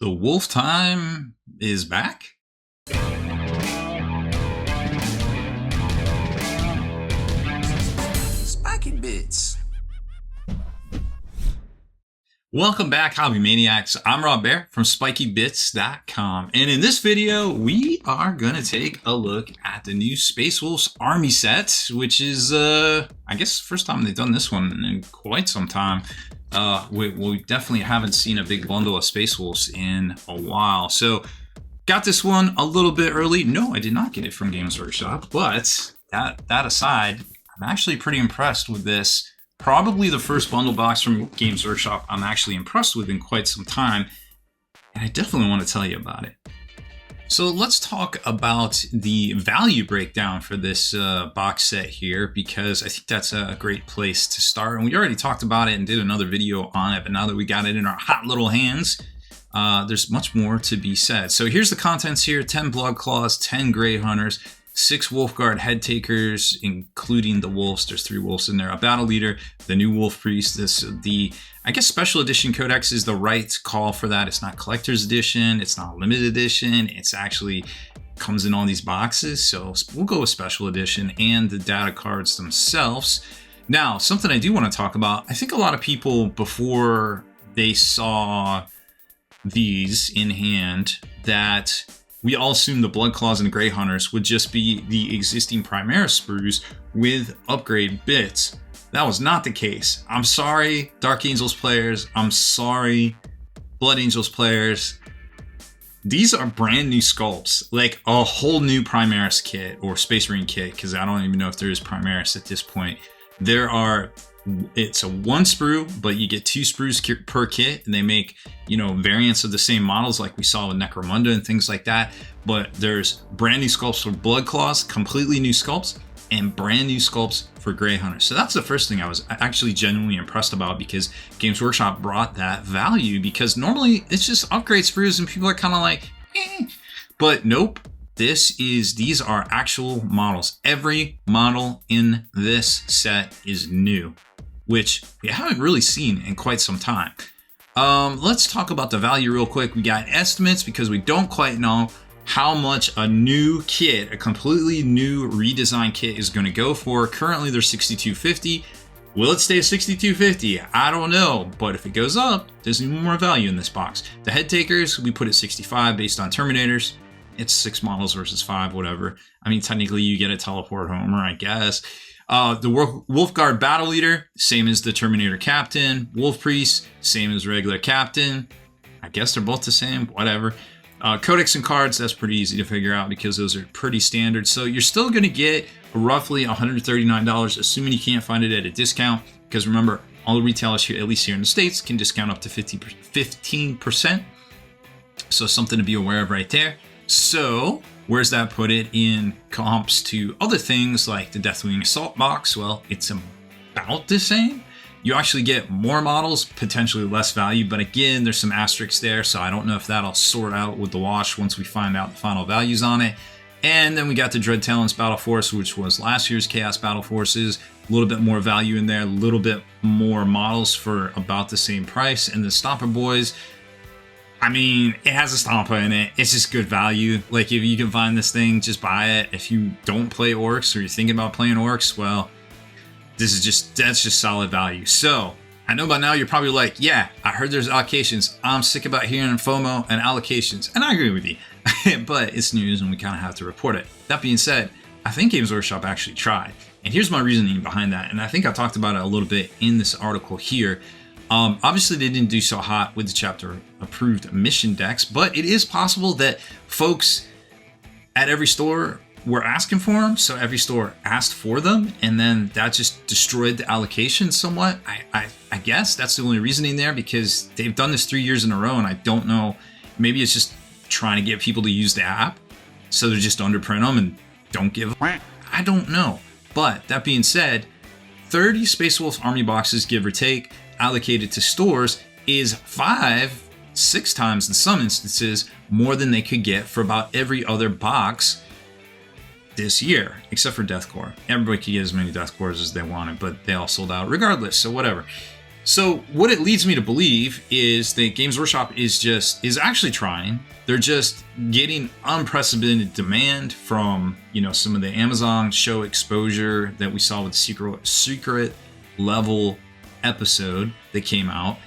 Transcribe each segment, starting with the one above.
The wolf time is back. Spiky Bits. Welcome back, Hobby Maniacs. I'm Rob Bear from SpikyBits.com. And in this video, we are going to take a look at the new Space Wolves Army set, which is, I guess, the first time they've done this one in quite some time. We definitely haven't seen a big bundle of Space Wolves in a while. So, got this one a little bit early. No, I did not get it from Games Workshop, but that aside, I'm actually pretty impressed with this. Probably the first bundle box from Games Workshop I'm actually impressed with in quite some time, and I definitely want to tell you about it. So let's talk about the value breakdown for this box set here, because I think that's a great place to start. And we already talked about it and did another video on it, but now that we got it in our hot little hands, there's much more to be said. So here's the contents here: 10 Blood Claws, 10 Grey Hunters, 6 Wolfguard Head Takers, including the wolves. There's 3 wolves in there. A Battle Leader, the new Wolf Priest. I guess Special Edition Codex is the right call for that. It's not Collector's Edition. It's not Limited Edition. It's actually comes in all these boxes. So we'll go with Special Edition and the data cards themselves. Now, something I do want to talk about. I think a lot of people, before they saw these in hand, that we all assumed the Blood Claws and the Grey Hunters would just be the existing Primaris Sprues with upgrade bits. That was not the case. I'm sorry, Dark Angels players. I'm sorry, Blood Angels players. These are brand new sculpts, like a whole new Primaris kit or Space Marine kit, because I don't even know if there is Primaris at this point. It's a 1 sprue, but you get 2 sprues per kit, and they make, variants of the same models like we saw with Necromunda and things like that. But there's brand new sculpts for Blood Claws, completely new sculpts, and brand new sculpts for Grey Hunters. So that's the first thing I was actually genuinely impressed about, because Games Workshop brought that value, because normally it's just upgrade sprues and people are kind of like, eh. But nope. These are actual models. Every model in this set is new, which we haven't really seen in quite some time. Let's talk about the value real quick. We got estimates because we don't quite know how much a new kit, a completely new redesigned kit, is going to go for. Currently, they're $62.50. Will it stay at $62.50? I don't know, but if it goes up, there's even more value in this box. The Head Takers, we put at $65 based on Terminators. It's 6 models versus 5, whatever. I mean, technically, you get a Teleport Homer, I guess. The Wolfguard Battle Leader, same as the Terminator Captain. Wolf Priest, same as regular Captain. I guess they're both the same, whatever. Codex and cards, that's pretty easy to figure out because those are pretty standard. So you're still going to get roughly $139, assuming you can't find it at a discount. Because remember, all the retailers here, at least here in the States, can discount up to 15%. So something to be aware of right there. So where's that put it in comps to other things like the Deathwing Assault box? Well, it's about the same. You actually get more models, potentially less value, but again, there's some asterisks there, so I don't know if that'll sort out with the wash once we find out the final values on it. And then we got the Dread Talons Battle Force, which was last year's Chaos Battle Forces. A little bit more value in there, a little bit more models for about the same price. And the Stomper Boys, I mean, it has a Stomper in it. It's just good value. Like, if you can find this thing, just buy it. If you don't play Orcs or you're thinking about playing Orcs, well, that's just solid value. So I know by now you're probably like, yeah, I heard there's allocations. I'm sick about hearing FOMO and allocations. And I agree with you, but it's news and we kind of have to report it. That being said, I think Games Workshop actually tried. And here's my reasoning behind that. And I think I talked about it a little bit in this article here. Obviously, they didn't do so hot with the chapter approved mission decks, but it is possible that folks at every store were asking for them, so every store asked for them, and then that just destroyed the allocation somewhat. I guess that's the only reasoning there, because they've done this 3 years in a row, and I don't know, maybe it's just trying to get people to use the app, so they just underprint them and don't give a I don't know. But that being said, 30 Space Wolves Army boxes, give or take, allocated to stores is 5-6 times in some instances more than they could get for about every other box this year, except for Deathcore. Everybody could get as many Deathcores as they wanted, but they all sold out regardless, so whatever. So what it leads me to believe is that Games Workshop is actually trying. They're just getting unprecedented demand from, you know, some of the Amazon show exposure that we saw with the secret level episode that came out,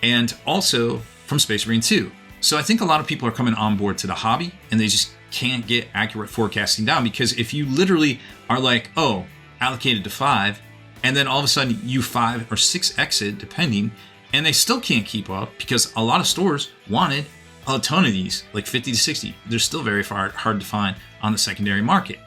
and also from Space Marine 2. So I think a lot of people are coming on board to the hobby, and they just can't get accurate forecasting down, because if you literally are like, oh, allocated to 5, and then all of a sudden you 5 or 6 exit, depending, and they still can't keep up because a lot of stores wanted a ton of these, like 50 to 60. They're still very hard to find on the secondary market.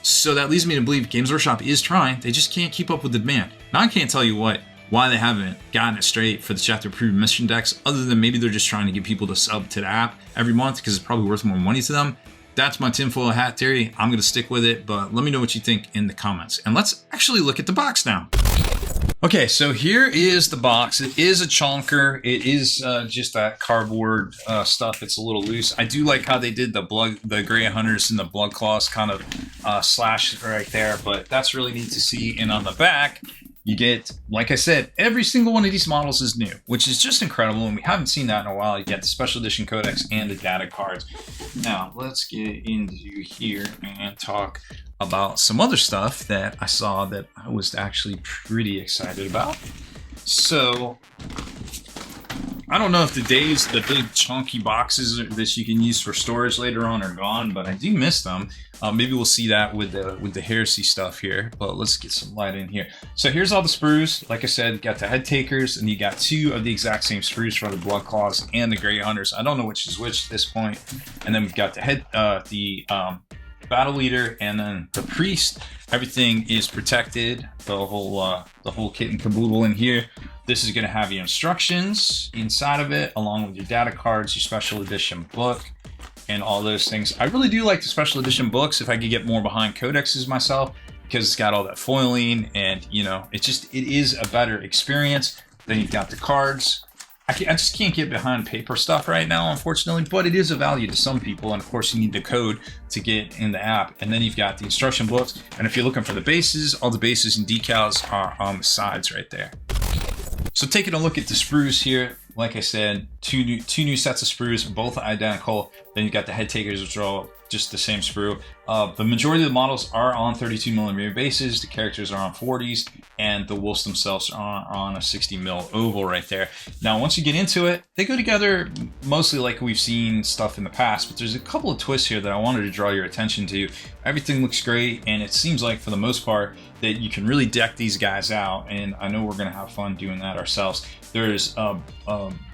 So that leads me to believe Games Workshop is trying. They just can't keep up with the demand. Now I can't tell you why they haven't gotten it straight for the chapter pre-mission decks, other than maybe they're just trying to get people to sub to the app every month because it's probably worth more money to them. That's my tinfoil hat theory. I'm going to stick with it, but let me know what you think in the comments. And let's actually look at the box now. Okay, so here is the box. It is a chonker. It is just that cardboard stuff. It's a little loose. I do like how they did the Grey Hunters and the Blood Claws kind of slash right there, but that's really neat to see. And on the back, you get, like I said, every single one of these models is new, which is just incredible, and we haven't seen that in a while. You get the Special Edition Codex and the data cards. Now, let's get into here and talk about some other stuff that I saw that I was actually pretty excited about. So, I don't know if the big chunky boxes that you can use for storage later on are gone, but I do miss them. Maybe we'll see that with the Heresy stuff here, but let's get some light in here. So here's all the sprues. Like I said, you got the head takers, and you got 2 of the exact same sprues for the Blood Claws and the Grey Hunters. I don't know which is which at this point. And then we've got the Battle Leader, and then the Priest. Everything is protected. The whole kit and caboodle in here. This is going to have your instructions inside of it, along with your data cards, your special edition book, and all those things. I really do like the special edition books if I could get more behind codexes myself, because it's got all that foiling, and you know, it is a better experience. Then you've got the cards. I just can't get behind paper stuff right now, unfortunately, but it is a value to some people, and of course you need the code to get in the app. And then you've got the instruction books, and if you're looking for the bases, all the bases and decals are on the sides right there. So taking a look at the sprues here, like I said, two new sets of sprues, both identical. Then you've got the head takers, which are all just the same sprue. The majority of the models are on 32mm bases, the characters are on 40s, and the wolves themselves are on a 60mm oval right there. Now, once you get into it, they go together mostly like we've seen stuff in the past, but there's a couple of twists here that I wanted to draw your attention to. Everything looks great, and it seems like, for the most part, that you can really deck these guys out, and I know we're going to have fun doing that ourselves. There's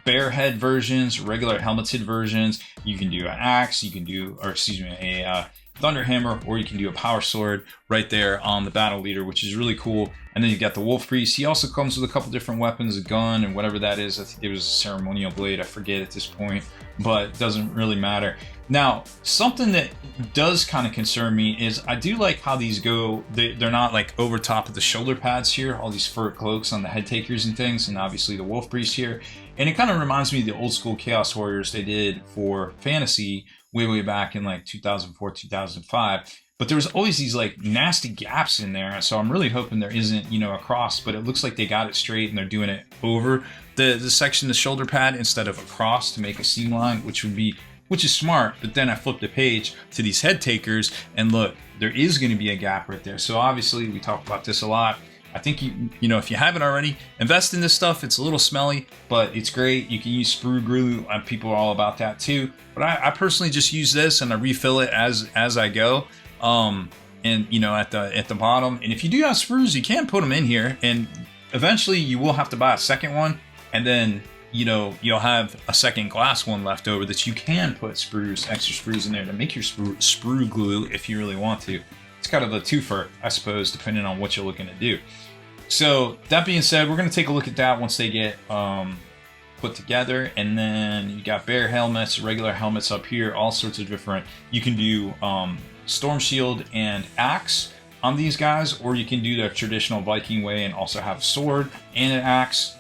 bear head versions, regular helmeted versions. You can do an axe, you can do, or excuse me, a thunderhammer, or you can do a power sword right there on the battle leader, which is really cool. And then you've got the wolf priest. He also comes with a couple different weapons, a gun and whatever that is. I think it was a ceremonial blade, I forget at this point, but it doesn't really matter. Now, something that does kind of concern me is I do like how these go. They're not like over top of the shoulder pads here, all these fur cloaks on the head takers and things, and obviously the wolf priest here. And it kind of reminds me of the old school Chaos Warriors they did for Fantasy way back in like 2004, 2005. But there was always these like nasty gaps in there. So I'm really hoping there isn't, you know, a cross, but it looks like they got it straight and they're doing it over the section of the shoulder pad instead of across to make a seam line, which is smart. But then I flipped the page to these head takers, and look, there is going to be a gap right there. So obviously we talk about this a lot. I think you know, if you haven't already, invest in this stuff. It's a little smelly, but it's great. You can use sprue glue. People are all about that too. But I personally just use this and I refill it as I go. And you know, at the bottom. And if you do have sprues, you can put them in here, and eventually you will have to buy a second one, and then you know, you'll have a second glass one left over that you can put sprues, extra sprues in there to make your sprue glue if you really want to. It's kind of a twofer, I suppose, depending on what you're looking to do. So that being said, we're going to take a look at that once they get put together. And then you got bear helmets, regular helmets up here, all sorts of different. You can do storm shield and axe on these guys, or you can do the traditional Viking way and also have a sword and an axe,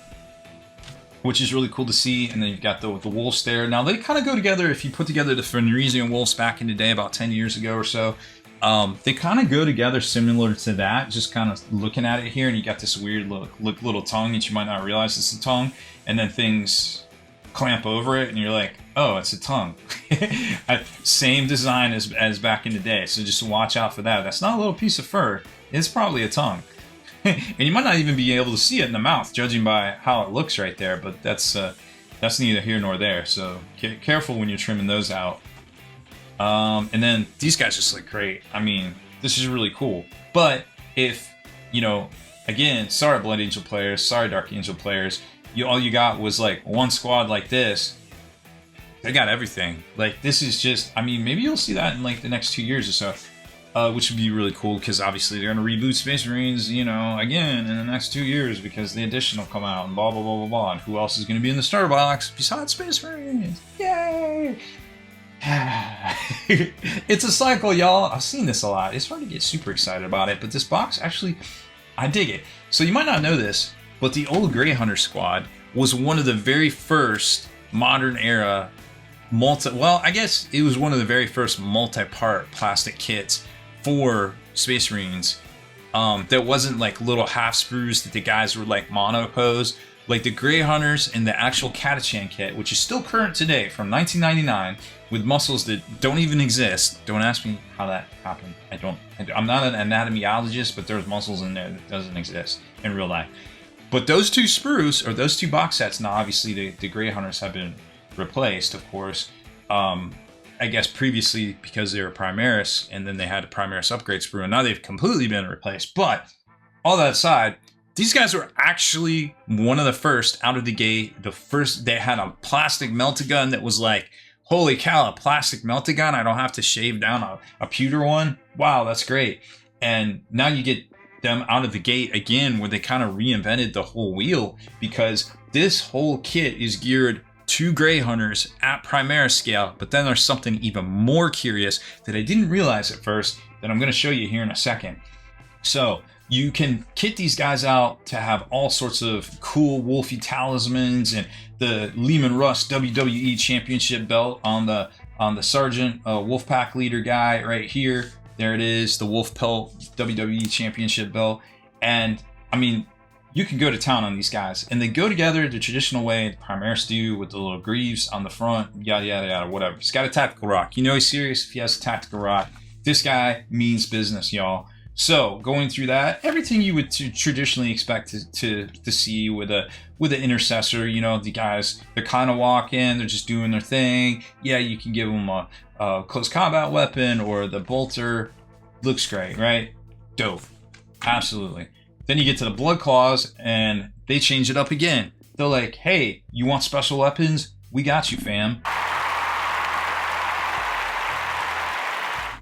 which is really cool to see. And then you've got the wolves there. Now they kind of go together. If you put together the Fenrisian wolves back in the day, about 10 years ago or so, They kind of go together similar to that, just kind of looking at it here, and you got this weird little tongue that you might not realize it's a tongue, and then things clamp over it and you're like, oh, it's a tongue. Same design as back in the day, so just watch out for that. That's not a little piece of fur, it's probably a tongue. And you might not even be able to see it in the mouth, judging by how it looks right there, but that's neither here nor there, so careful when you're trimming those out. And then these guys just look great. I mean, this is really cool. But if, you know, again, sorry Blood Angel players, sorry Dark Angel players, all you got was like one squad like this. They got everything. Like, this is just, I mean, maybe you'll see that in like the next 2 years or so, which would be really cool, because obviously they're going to reboot Space Marines, you know, again in the next 2 years, because the edition will come out and blah, blah, blah, blah, blah. And who else is going to be in the starter box besides Space Marines? Yay! It's a cycle, y'all. I've seen this a lot. It's hard to get super excited about it, but this box, actually, I dig it. So you might not know this, but the old Grey Hunter squad was one of the very first modern era well, I guess it was one of the very first multi-part plastic kits for Space Marines. That wasn't like little half sprues that the guys were like mono pose. Like the Grey Hunters and the actual Catachan kit, which is still current today from 1999, with muscles that don't even exist. Don't ask me how that happened. I'm not an anatomiologist, but there's muscles in there that doesn't exist in real life. But those two sprues, or those two box sets, now obviously the Grey Hunters have been replaced, of course. I guess previously because they were Primaris, and then they had a Primaris upgrade sprue, and now they've completely been replaced. But all that aside, these guys were actually one of the first out of the gate. The first, they had a plastic melt-a-gun that was like, holy cow, a plastic melt-a-gun? I don't have to shave down a pewter one? Wow, that's great. And now you get them out of the gate again, where they kind of reinvented the whole wheel, because this whole kit is geared to Grey Hunters at Primaris scale. But then there's something even more curious that I didn't realize at first that I'm going to show you here in a second. So you can kit these guys out to have all sorts of cool Wolfie talismans, and the Lehman Russ WWE Championship belt on the Sergeant Wolfpack leader guy right here. There it is, the Wolf Pelt WWE Championship belt. And I mean, you can go to town on these guys, and they go together the traditional way the Primaris do, with the little greaves on the front, yada yada yada, whatever. He's got a tactical rock. You know he's serious if he has a tactical rock. This guy means business, y'all. So going through that, everything you would traditionally expect to see with an intercessor. You know, the guys, they kind of walk in, they're just doing their thing. Yeah, you can give them a close combat weapon, or the bolter. Looks great, right? Dope, absolutely. Then you get to the Blood Claws, and they change it up again. They're like, hey, you want special weapons? We got you, fam.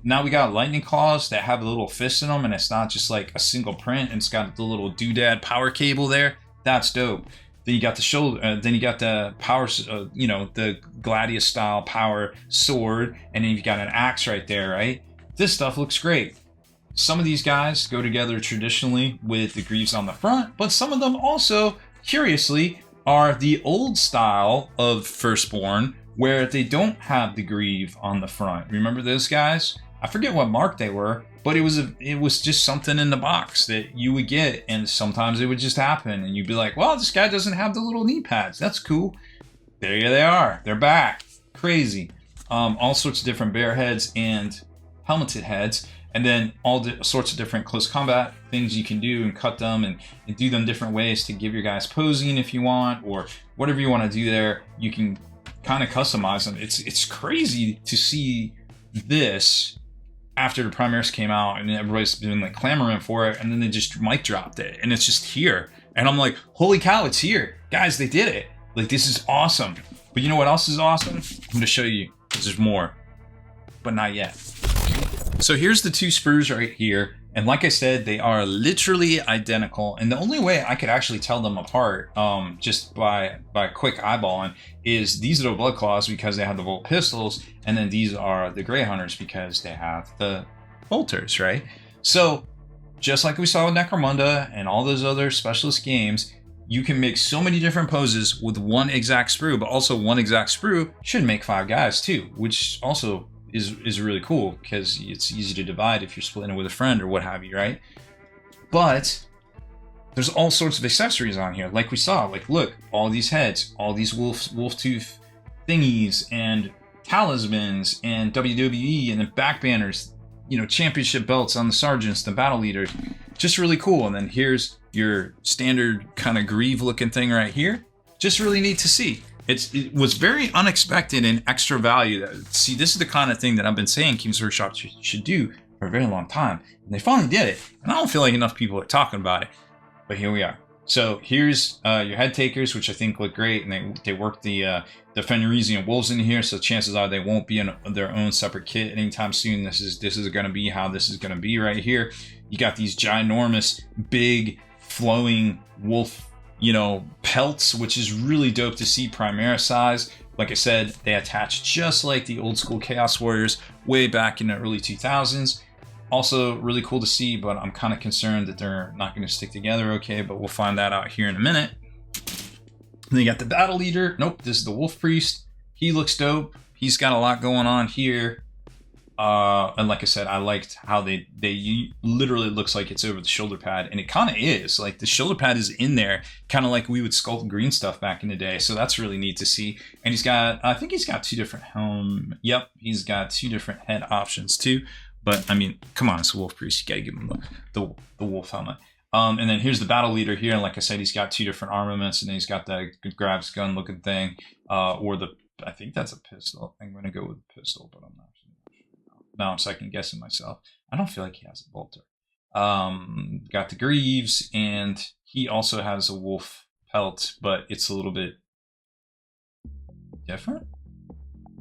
Now we got Lightning Claws that have a little fist in them, and it's not just like a single print, and it's got the little doodad power cable there. That's dope. Then you got the shoulder. Then you got the power. You know, the Gladius style power sword, and then you've got an axe right there, right? This stuff looks great. Some of these guys go together traditionally with the greaves on the front, but some of them also, curiously, are the old style of Firstborn, where they don't have the greave on the front. Remember those guys? I forget what mark they were, but it was just something in the box that you would get, and sometimes it would just happen, and you'd be like, well, this guy doesn't have the little knee pads. That's cool. There they are. They're back. Crazy. All sorts of different bear heads and helmeted heads. And then all sorts of different close combat things you can do, and cut them and do them different ways to give your guys posing if you want, or whatever you want to do there. You can kind of customize them. It's crazy to see this after the Primaris came out, and everybody's been like clamoring for it, and then they just mic dropped it, and it's just here. And I'm like, holy cow, it's here. Guys, they did it. Like, this is awesome. But you know what else is awesome? I'm going to show you, because there's more, but not yet. So here's the two sprues right here, and like I said, they are literally identical, and the only way I could actually tell them apart, just by quick eyeballing, is these are the Blood Claws because they have the bolt pistols, and then these are the Grey Hunters because they have the bolters, right? So just like we saw with Necromunda and all those other specialist games, you can make so many different poses with one exact sprue, but also one exact sprue should make 5 guys too, which also is really cool because it's easy to divide if you're splitting it with a friend or what have you, right? But there's all sorts of accessories on here, like we saw. Like, look, all these heads, all these wolf tooth thingies, and talismans, and WWE, and then back banners, you know, championship belts on the sergeants, the battle leaders. Just really cool. And then here's your standard kind of greave looking thing right here. Just really neat to see. It was very unexpected and extra value. See, this is the kind of thing that I've been saying Games Workshop should do for a very long time. And they finally did it. And I don't feel like enough people are talking about it. But here we are. So here's your head takers, which I think look great. And they worked the Fenrisian wolves in here. So chances are they won't be in their own separate kit anytime soon. This is going to be how this is going to be right here. You got these ginormous, big, flowing wolf, you know, pelts, which is really dope to see. Primera size. Like I said, they attach just like the old school Chaos Warriors way back in the early 2000s. Also really cool to see, but I'm kind of concerned that they're not going to stick together okay, but we'll find that out here in a minute. And then you got the battle leader. Nope, this is the wolf priest. He looks dope. He's got a lot going on here. And like I said, I liked how they literally looks like it's over the shoulder pad, and it kind of is. Like the shoulder pad is in there, kind of like we would sculpt green stuff back in the day. So that's really neat to see. And he's got, I think he's got two different helm. Yep, he's got two different head options too. But I mean, come on, it's a wolf priest. You gotta give him the wolf helmet. And then here's the battle leader here. And like I said, he's got two different armaments, and then he's got the grabs gun looking thing, or I think that's a pistol. I'm gonna go with the pistol, but I'm not sure. Now I'm second guessing myself. I don't feel like he has a bolter. Got the greaves, and he also has a wolf pelt, but it's a little bit different.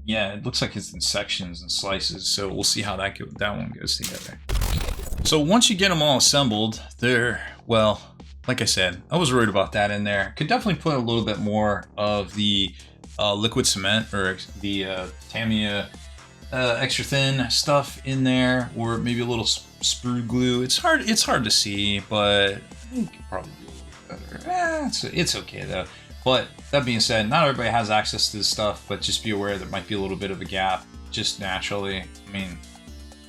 Yeah, it looks like it's in sections and slices, so we'll see how that one goes together. So once you get them all assembled, well, like I said, I was worried about that in there. Could definitely put a little bit more of the liquid cement or the Tamiya extra thin stuff in there, or maybe a little sprue glue. It's hard to see, but I think you could probably do a little bit better. It's okay though. But that being said, not everybody has access to this stuff, but just be aware there might be a little bit of a gap just naturally. I mean,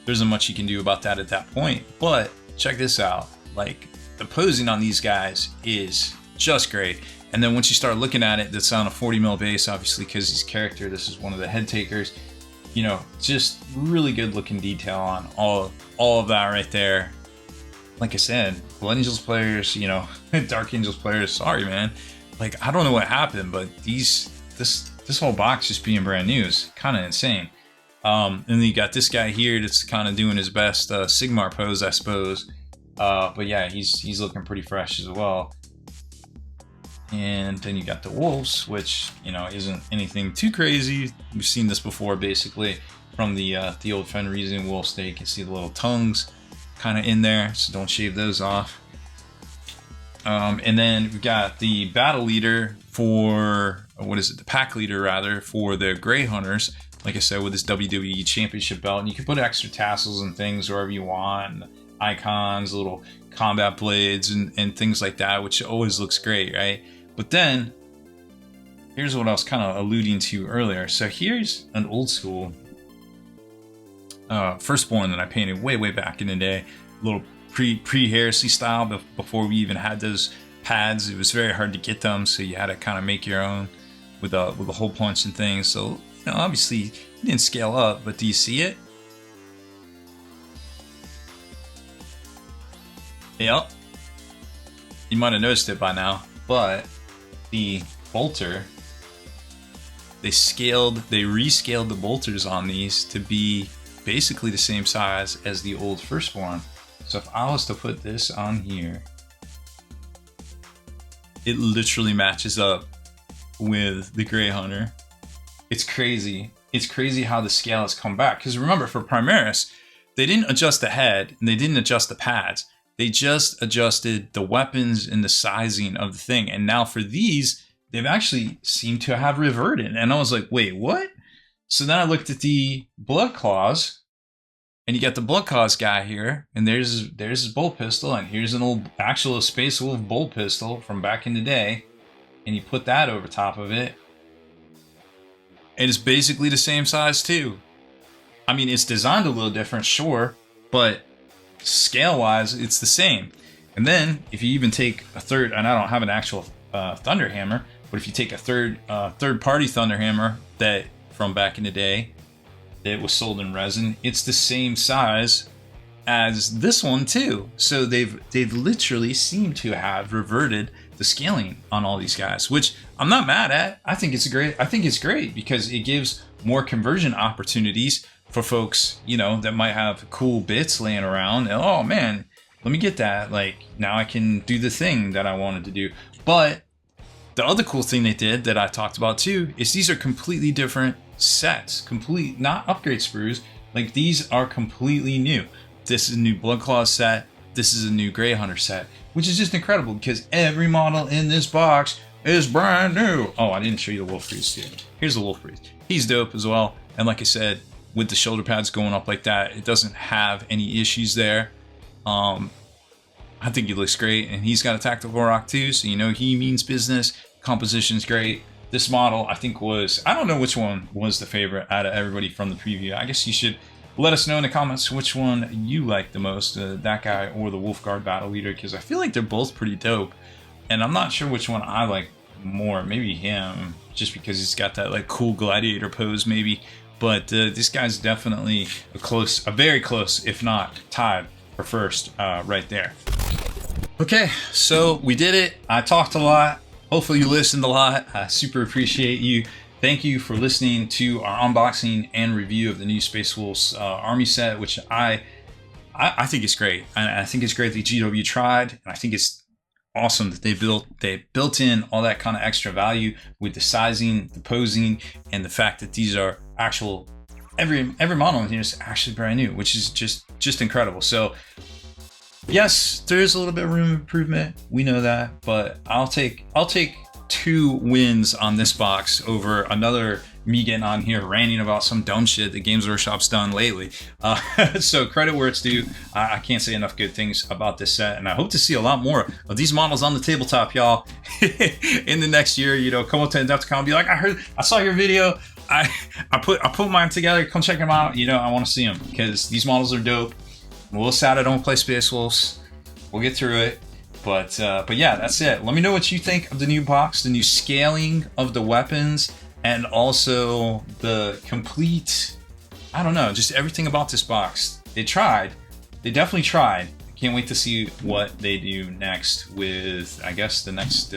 there isn't much you can do about that at that point. But check this out. Like, the posing on these guys is just great. And then once you start looking at it, that's on a 40 mil base, obviously, because his character, this is one of the head takers. You know, just really good looking detail on all of that right there. Like I said, Blood Angels players, you know, Dark Angels players, sorry, man. Like, I don't know what happened, but this whole box just being brand new is kind of insane. And then you got this guy here that's kind of doing his best Sigmar pose, I suppose. But yeah, he's looking pretty fresh as well. And then you got the wolves, which, you know, isn't anything too crazy. We've seen this before, basically, from the old Fenrisian wolves. There you can see the little tongues kind of in there, so don't shave those off. And then we've got the battle leader for, the pack leader rather, for the Grey Hunters. Like I said, with this WWE Championship belt, and you can put extra tassels and things wherever you want, and icons, little combat blades, and things like that, which always looks great, right? But then, here's what I was kind of alluding to earlier. So here's an old school Firstborn that I painted way back in the day, a little pre-heresy style, before we even had those pads. It was very hard to get them, so you had to kind of make your own with a hole punch and things. So, you know, obviously it didn't scale up, but do you see it? Yep. You might have noticed it by now, but the bolter, they rescaled the bolters on these to be basically the same size as the old Firstborn. So if I was to put this on here, it literally matches up with the Grey Hunter. It's crazy. It's crazy how the scale has come back. Because remember, for Primaris, they didn't adjust the head and they didn't adjust the pads. They just adjusted the weapons and the sizing of the thing. And now for these, they've actually seemed to have reverted. And I was like, wait, what? So then I looked at the Blood Claws. And you got the Blood Claws guy here, and there's his bolt pistol, and here's an old actual Space Wolf bolt pistol from back in the day, and you put that over top of it, and it's basically the same size too. I mean, it's designed a little different, sure, but scale-wise, it's the same. And then if you even take a third, and I don't have an actual Thunder Hammer, but if you take a third-party Thunder Hammer that from back in the day that was sold in resin, it's the same size as this one too. So they've literally seemed to have reverted the scaling on all these guys, which I'm not mad at. I think it's great because it gives more conversion opportunities for folks, you know, that might have cool bits laying around. And, oh man, let me get that. Like, now I can do the thing that I wanted to do. But the other cool thing they did that I talked about too is these are completely different sets, not upgrade sprues. Like, these are completely new. This is a new Bloodclaw set. This is a new Grey Hunter set, which is just incredible because every model in this box is brand new. Oh, I didn't show you the Wolfreeze too. Here's the Wolfreeze. He's dope as well. And like I said, with the shoulder pads going up like that, it doesn't have any issues there. I think he looks great, and he's got a tactical rock too, so you know he means business. Composition's great. This model, I think, I don't know which one was the favorite out of everybody from the preview. I guess you should let us know in the comments which one you like the most, that guy or the Wolfguard Battle Leader, because I feel like they're both pretty dope. And I'm not sure which one I like more. Maybe him, just because he's got that like cool gladiator pose maybe. But this guy's definitely a very close, if not tied for first right there. Okay, so we did it. I talked a lot. Hopefully you listened a lot. I super appreciate you. Thank you for listening to our unboxing and review of the new Space Wolves Army set, which I think is great. I think it's great that GW tried, and I think it's awesome that they built in all that kind of extra value with the sizing, the posing, and the fact that these are actual, every model in here is actually brand new, which is just incredible. So yes, there's a little bit of room of improvement. We know that, but I'll take 2 wins on this box over another me getting on here ranting about some dumb shit that Games Workshop's done lately. So credit where it's due. I can't say enough good things about this set, and I hope to see a lot more of these models on the tabletop, y'all, in the next year. You know, come up to Adepticon and be like, I saw your video. I put mine together. Come check them out. You know, I want to see them because these models are dope. I'm a little sad I don't play Space Wolves. We'll get through it. But yeah, that's it. Let me know what you think of the new box, the new scaling of the weapons, and also the complete, I don't know, just everything about this box. They definitely tried. I can't wait to see what they do next with, I guess, the next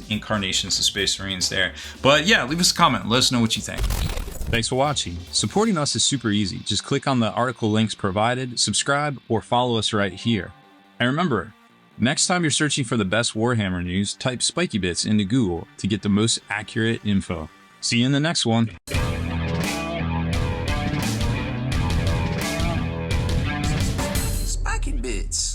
incarnations of Space Marines there. But yeah, leave us a comment. Let us know what you think. Thanks for watching. Supporting us is super easy. Just click on the article links provided, subscribe, or follow us right here. And remember, next time you're searching for the best Warhammer news, type Spiky Bits into Google to get the most accurate info. See you in the next one. Spiky Bits.